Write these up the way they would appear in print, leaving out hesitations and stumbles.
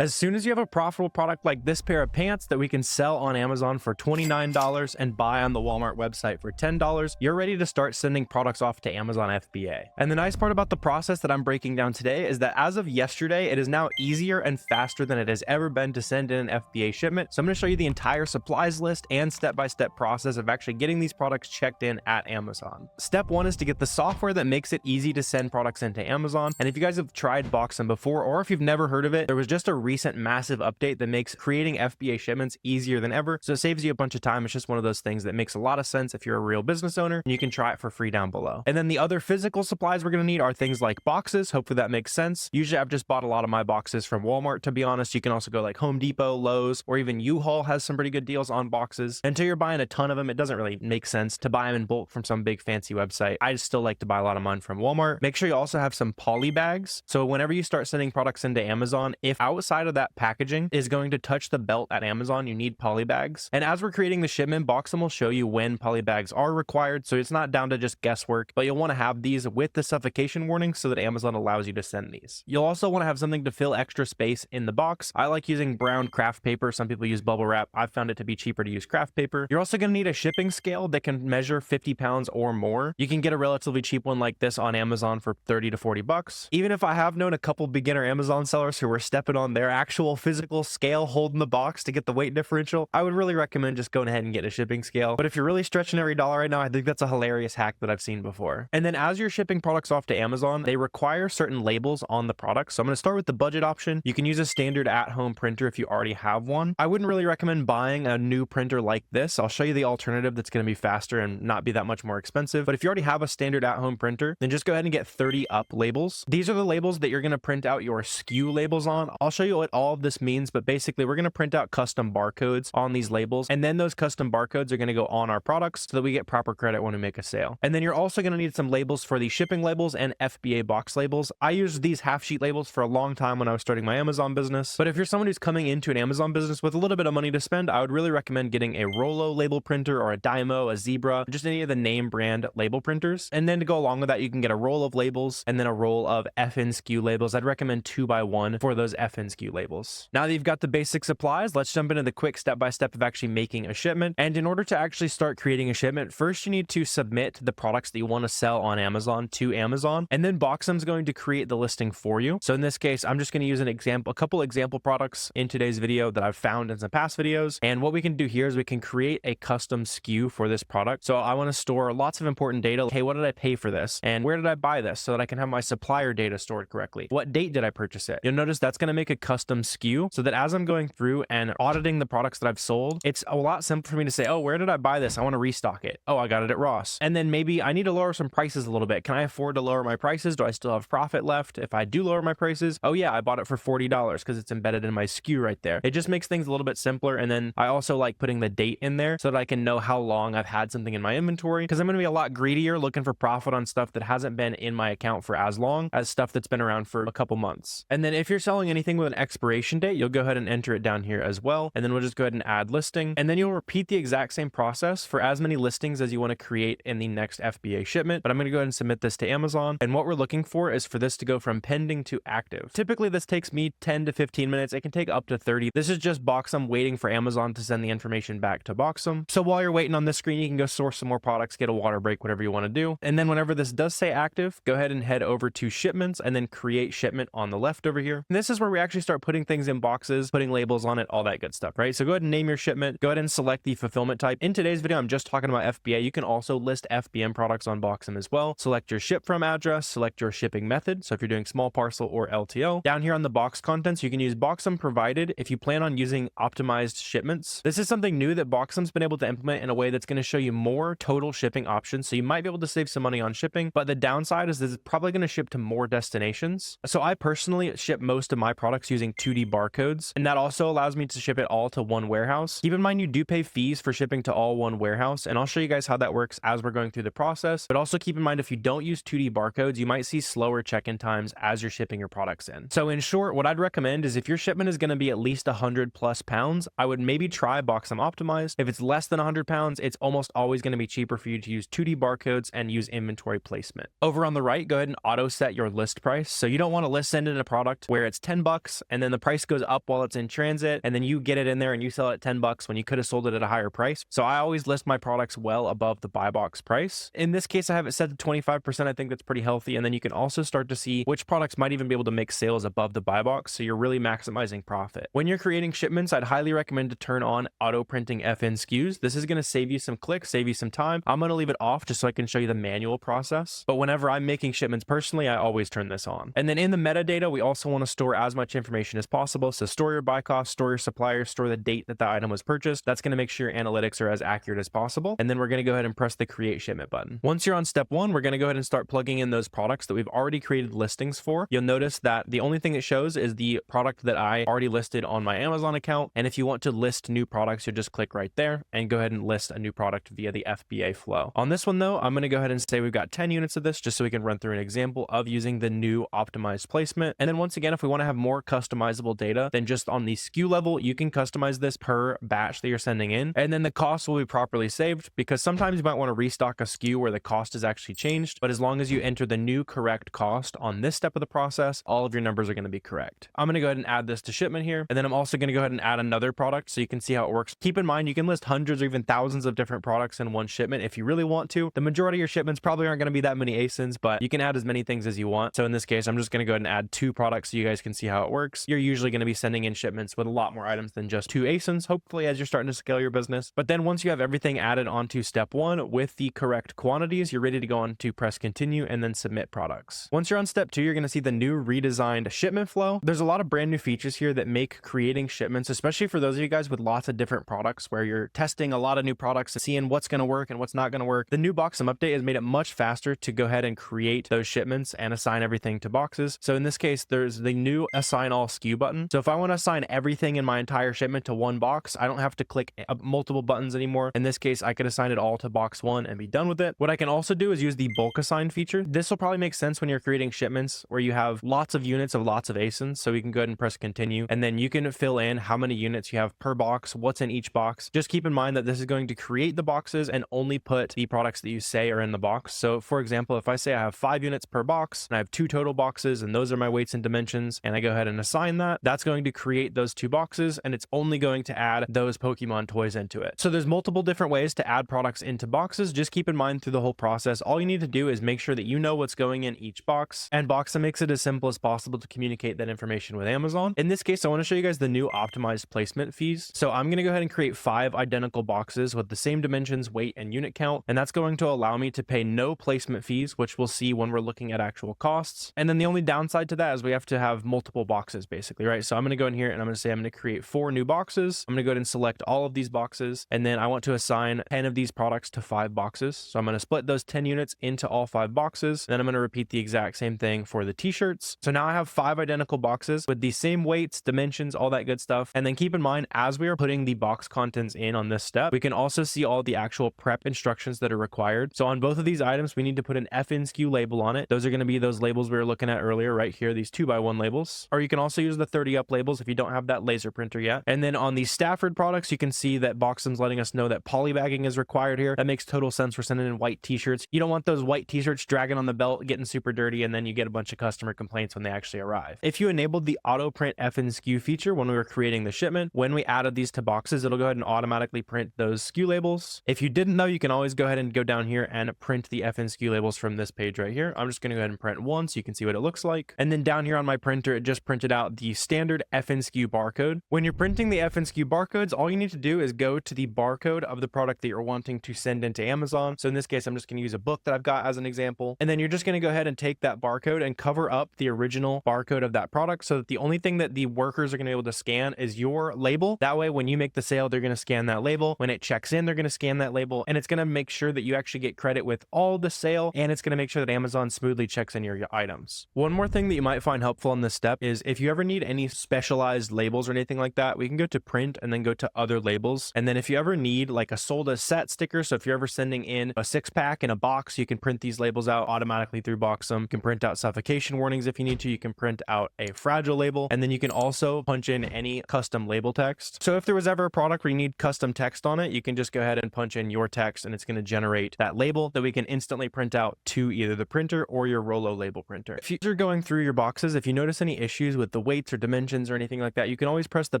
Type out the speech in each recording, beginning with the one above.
As soon as you have a profitable product like this pair of pants that we can sell on Amazon for $29 and buy on the Walmart website for $10, you're ready to start sending products off to Amazon FBA. And the nice part about the process that I'm breaking down today is that as of yesterday, it is now easier and faster than it has ever been to send in an FBA shipment. So I'm going to show you the entire supplies list and step-by-step process of actually getting these products checked in at Amazon. Step one is to get the software that makes it easy to send products into Amazon. And if you guys have tried Boxem before, or if you've never heard of it, there was just a recent massive update that makes creating FBA shipments easier than ever. So it saves you a bunch of time. It's just one of those things that makes a lot of sense if you're a real business owner, and you can try it for free down below. And then the other physical supplies we're going to need are things like boxes. Hopefully that makes sense. Usually I've just bought a lot of my boxes from Walmart, to be honest. You can also go like Home Depot, Lowe's, or even U-Haul has some pretty good deals on boxes. Until you're buying a ton of them, it doesn't really make sense to buy them in bulk from some big fancy website. I just still like to buy a lot of mine from Walmart. Make sure you also have some poly bags. So whenever you start sending products into Amazon, if outside of that packaging is going to touch the belt at Amazon, you need poly bags. And as we're creating the shipment, Boxem will show you when poly bags are required, so it's not down to just guesswork, but you'll want to have these with the suffocation warning so that Amazon allows you to send these. You'll also want to have something to fill extra space in the box. I like using brown craft paper. Some people use bubble wrap. I've found it to be cheaper to use craft paper. You're also going to need a shipping scale that can measure 50 pounds or more. You can get a relatively cheap one like this on Amazon for 30 to 40 bucks. Even if I have known a couple beginner Amazon sellers who were stepping on their actual physical scale holding the box to get the weight differential, I would really recommend just going ahead and get a shipping scale. But if you're really stretching every dollar right now, I think that's a hilarious hack that I've seen before. And then as you're shipping products off to Amazon, they require certain labels on the products. So I'm going to start with the budget option. You can use a standard at-home printer if you already have one. I wouldn't really recommend buying a new printer like this. I'll show you the alternative that's going to be faster and not be that much more expensive. But if you already have a standard at-home printer, then just go ahead and get 30 up labels. These are the labels that you're going to print out your SKU labels on. I'll show you what all of this means, but basically we're going to print out custom barcodes on these labels, and then those custom barcodes are going to go on our products so that we get proper credit when we make a sale. And then you're also going to need some labels for the shipping labels and FBA box labels. I used these half sheet labels for a long time when I was starting my Amazon business, but if you're someone who's coming into an Amazon business with a little bit of money to spend, I would really recommend getting a Rollo label printer or a Dymo, a Zebra, just any of the name brand label printers. And then to go along with that, you can get a roll of labels and then a roll of FN SKU labels. I'd recommend 2x1 for those FN SKU labels. Now that you've got the basic supplies, let's jump into the quick step-by-step of actually making a shipment. And in order to actually start creating a shipment, first you need to submit the products that you want to sell on Amazon to Amazon, and then Boxem's going to create the listing for you. So in this case, I'm just going to use a couple example products in today's video that I've found in some past videos. And what we can do here is we can create a custom SKU for this product. So I want to store lots of important data. Hey, what did I pay for this? And where did I buy this so that I can have my supplier data stored correctly? What date did I purchase it? You'll notice that's going to make a custom SKU so that as I'm going through and auditing the products that I've sold, it's a lot simpler for me to say, oh, where did I buy this? I want to restock it. Oh, I got it at Ross. And then maybe I need to lower some prices a little bit. Can I afford to lower my prices? Do I still have profit left? If I do lower my prices, oh yeah, I bought it for $40 because it's embedded in my SKU right there. It just makes things a little bit simpler. And then I also like putting the date in there so that I can know how long I've had something in my inventory, because I'm going to be a lot greedier looking for profit on stuff that hasn't been in my account for as long as stuff that's been around for a couple months. And then if you're selling anything with an expiration date, you'll go ahead and enter it down here as well. And then we'll just go ahead and add listing. And then you'll repeat the exact same process for as many listings as you want to create in the next FBA shipment. But I'm going to go ahead and submit this to Amazon. And what we're looking for is for this to go from pending to active. Typically, this takes me 10 to 15 minutes. It can take up to 30. This is just Boxem waiting for Amazon to send the information back to Boxem. So while you're waiting on this screen, you can go source some more products, get a water break, whatever you want to do. And then whenever this does say active, go ahead and head over to shipments and then create shipment on the left over here. And this is where we actually start putting things in boxes, putting labels on it, all that good stuff, right? So go ahead and name your shipment. Go ahead and select the fulfillment type. In today's video, I'm just talking about FBA. You can also list FBM products on Boxem as well. Select your ship from address, select your shipping method. So if you're doing small parcel or LTO, down here on the box contents, you can use Boxem provided if you plan on using optimized shipments. This is something new that Boxem's been able to implement in a way that's going to show you more total shipping options. So you might be able to save some money on shipping, but the downside is this is probably going to ship to more destinations. So I personally ship most of my products using 2D barcodes, and that also allows me to ship it all to one warehouse. Keep in mind, you do pay fees for shipping to all one warehouse, and I'll show you guys how that works as we're going through the process. But also keep in mind, if you don't use 2D barcodes, you might see slower check-in times as you're shipping your products in. So in short, what I'd recommend is if your shipment is going to be at least 100 plus pounds, I would maybe try Boxem Optimized. If it's less than 100 pounds, it's almost always going to be cheaper for you to use 2D barcodes and use inventory placement. Over on the right, go ahead and auto set your list price. So you don't want to list send in a product where it's 10 bucks and then the price goes up while it's in transit, and then you get it in there and you sell it at 10 bucks when you could have sold it at a higher price. So I always list my products well above the buy box price. In this case, I have it set to 25%. I think that's pretty healthy. And then you can also start to see which products might even be able to make sales above the buy box, so you're really maximizing profit. When you're creating shipments, I'd highly recommend to turn on auto printing FN SKUs. This is going to save you some clicks, save you some time. I'm going to leave it off just so I can show you the manual process. But whenever I'm making shipments personally, I always turn this on. And then in the metadata, we also want to store as much information as possible. So store your buy cost, store your supplier, store the date that the item was purchased. That's going to make sure your analytics are as accurate as possible. And then we're going to go ahead and press the create shipment button. Once you're on step one, we're going to go ahead and start plugging in those products that we've already created listings for. You'll notice that the only thing it shows is the product that I already listed on my Amazon account. And if you want to list new products, you'll just click right there and go ahead and list a new product via the FBA flow. On this one though, I'm going to go ahead and say we've got 10 units of this just so we can run through an example of using the new optimized placement. And then once again, if we want to have more customizable data than just on the SKU level, you can customize this per batch that you're sending in. And then the cost will be properly saved, because sometimes you might want to restock a SKU where the cost is actually changed. But as long as you enter the new correct cost on this step of the process, all of your numbers are going to be correct. I'm going to go ahead and add this to shipment here. And then I'm also going to go ahead and add another product so you can see how it works. Keep in mind, you can list hundreds or even thousands of different products in one shipment if you really want to. The majority of your shipments probably aren't going to be that many ASINs, but you can add as many things as you want. So in this case, I'm just going to go ahead and add 2 products so you guys can see how it works. You're usually going to be sending in shipments with a lot more items than just 2 ASINs, hopefully, as you're starting to scale your business. But then once you have everything added onto step 1 with the correct quantities, you're ready to go on to press continue and then submit products. Once you're on step 2, you're going to see the new redesigned shipment flow. There's a lot of brand new features here that make creating shipments, especially for those of you guys with lots of different products where you're testing a lot of new products and seeing what's going to work and what's not going to work. The new Boxum update has made it much faster to go ahead and create those shipments and assign everything to boxes. So in this case, there's the new assign all SKU button. So if I want to assign everything in my entire shipment to one box, I don't have to click multiple buttons anymore. In this case, I could assign it all to box 1 and be done with it. What I can also do is use the bulk assign feature. This will probably make sense when you're creating shipments where you have lots of units of lots of ASINs. So we can go ahead and press continue, and then you can fill in how many units you have per box, what's in each box. Just keep in mind that this is going to create the boxes and only put the products that you say are in the box. So for example, if I say I have 5 units per box and I have 2 total boxes and those are my weights and dimensions, and I go ahead and assign that, that's going to create those 2 boxes, and it's only going to add those Pokemon toys into it. So there's multiple different ways to add products into boxes. Just keep in mind through the whole process, all you need to do is make sure that you know what's going in each box, and Boxum makes it as simple as possible to communicate that information with Amazon. In this case, I want to show you guys the new optimized placement fees. So I'm going to go ahead and create 5 identical boxes with the same dimensions, weight, and unit count, and that's going to allow me to pay no placement fees, which we'll see when we're looking at actual costs. And then the only downside to that is we have to have multiple boxes basically, right? So I'm going to go in here and I'm going to say I'm going to create 4 new boxes. I'm going to go ahead and select all of these boxes, and then I want to assign 10 of these products to 5 boxes. So I'm going to split those 10 units into all 5 boxes. Then I'm going to repeat the exact same thing for the t-shirts. So now I have 5 identical boxes with the same weights, dimensions, all that good stuff. And then keep in mind, as we are putting the box contents in on this step, we can also see all the actual prep instructions that are required. So on both of these items, we need to put an FN SKU label on it. Those are going to be those labels we were looking at earlier right here, these 2x1 labels. Or you can also use the 30 up labels if you don't have that laser printer yet. And then on the Stafford products, you can see that Boxum's letting us know that polybagging is required here. That makes total sense. We're sending in white t-shirts. You don't want those white t-shirts dragging on the belt, getting super dirty, and then you get a bunch of customer complaints when they actually arrive. If you enabled the auto print FN SKU feature when we were creating the shipment, when we added these to boxes, it'll go ahead and automatically print those SKU labels. If you didn't know, you can always go ahead and go down here and print the FN SKU labels from this page right here. I'm just going to go ahead and print one so you can see what it looks like. And then down here on my printer, it just printed out the standard FN SKU barcode. When you're printing the FN SKU barcodes, all you need to do is go to the barcode of the product that you're wanting to send into Amazon. So in this case, I'm just going to use a book that I've got as an example. And then you're just going to go ahead and take that barcode and cover up the original barcode of that product so that the only thing that the workers are going to be able to scan is your label. That way, when you make the sale, they're going to scan that label. When it checks in, they're going to scan that label, and it's going to make sure that you actually get credit with all the sale, and it's going to make sure that Amazon smoothly checks in your items. One more thing that you might find helpful in this step is if you ever need any specialized labels or anything like that, we can go to print and then go to other labels. And then if you ever need like a sold as set sticker, so if you're ever sending in a 6-pack in a box, you can print these labels out automatically through Boxum. You can print out suffocation warnings if you need to. You can print out a fragile label, and then you can also punch in any custom label text. So if there was ever a product where you need custom text on it, you can just go ahead and punch in your text, and it's going to generate that label that we can instantly print out to either the printer or your Rollo label printer. If you're going through your boxes, if you notice any issues with the weights or dimensions or anything like that, you can always press the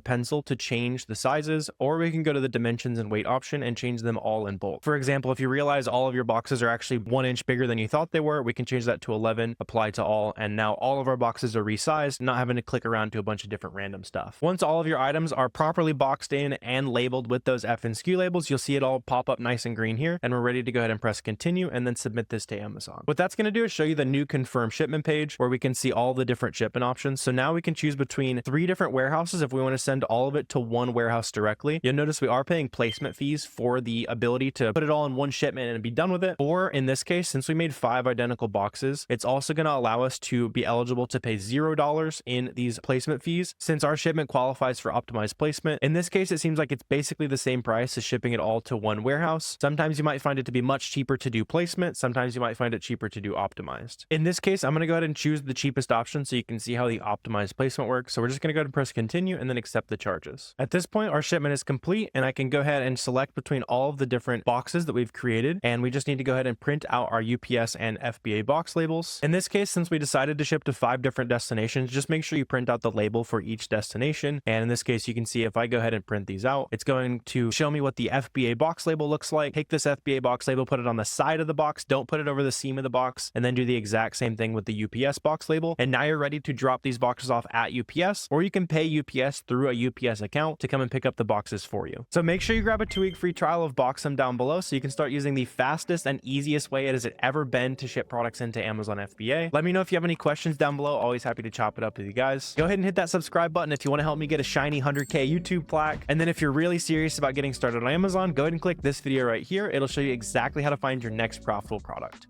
pencil to change the sizes, or we can go to the dimensions and weight option and change them all in bulk. For example, if you realize all of your boxes are actually 1 inch bigger than you thought they were, we can change that to 11, apply to all, and now all of our boxes are resized, not having to click around to a bunch of different random stuff. Once all of your items are properly boxed in and labeled with those F and SKU labels, you'll see it all pop up nice and green here, and we're ready to go ahead and press continue and then submit this to Amazon. What that's going to do is show you the new confirm shipment page where we can see all the different shipment options. So now we can choose between 3 different warehouses if we want to send all of it to one warehouse directly. You'll notice we are paying placement fees for the ability to put it all in one shipment and be done with it. Or in this case, since we made 5 identical boxes, it's also going to allow us to be eligible to pay $0 in these placement fees since our shipment qualifies for optimized placement. In this case, it seems like it's basically the same price as shipping it all to one warehouse. Sometimes you might find it to be much cheaper to do placement. Sometimes you might find it cheaper to do optimized. In this case, I'm going to go ahead and choose the cheapest option so you can see how the optimized placement works. So we're just going to go ahead and press continue and then accept the charges. At this point, our shipment is complete, and I can go ahead and select between all of the different boxes that we've created. And we just need to go ahead and print out our UPS and FBA box labels. In this case, since we decided to ship to 5 different destinations, just make sure you print out the label for each destination. And in this case, you can see if I go ahead and print these out, it's going to show me what the FBA box label looks like. Take this FBA box label, put it on the side of the box, don't put it over the seam of the box, and then do the exact same thing with the UPS box label. And now you're ready to drop these boxes off at UPS, or you can pay UPS through a UPS account to come and pick up the boxes for you. So make sure you grab a 2-week free trial of Boxem down below so you can start using the fastest and easiest way it has ever been to ship products into Amazon FBA. Let me know if you have any questions down below. Always happy to chop it up with you guys. Go ahead and hit that subscribe button if you want to help me get a shiny 100K YouTube plaque. And then if you're really serious about getting started on Amazon, go ahead and click this video right here. It'll show you exactly how to find your next profitable product.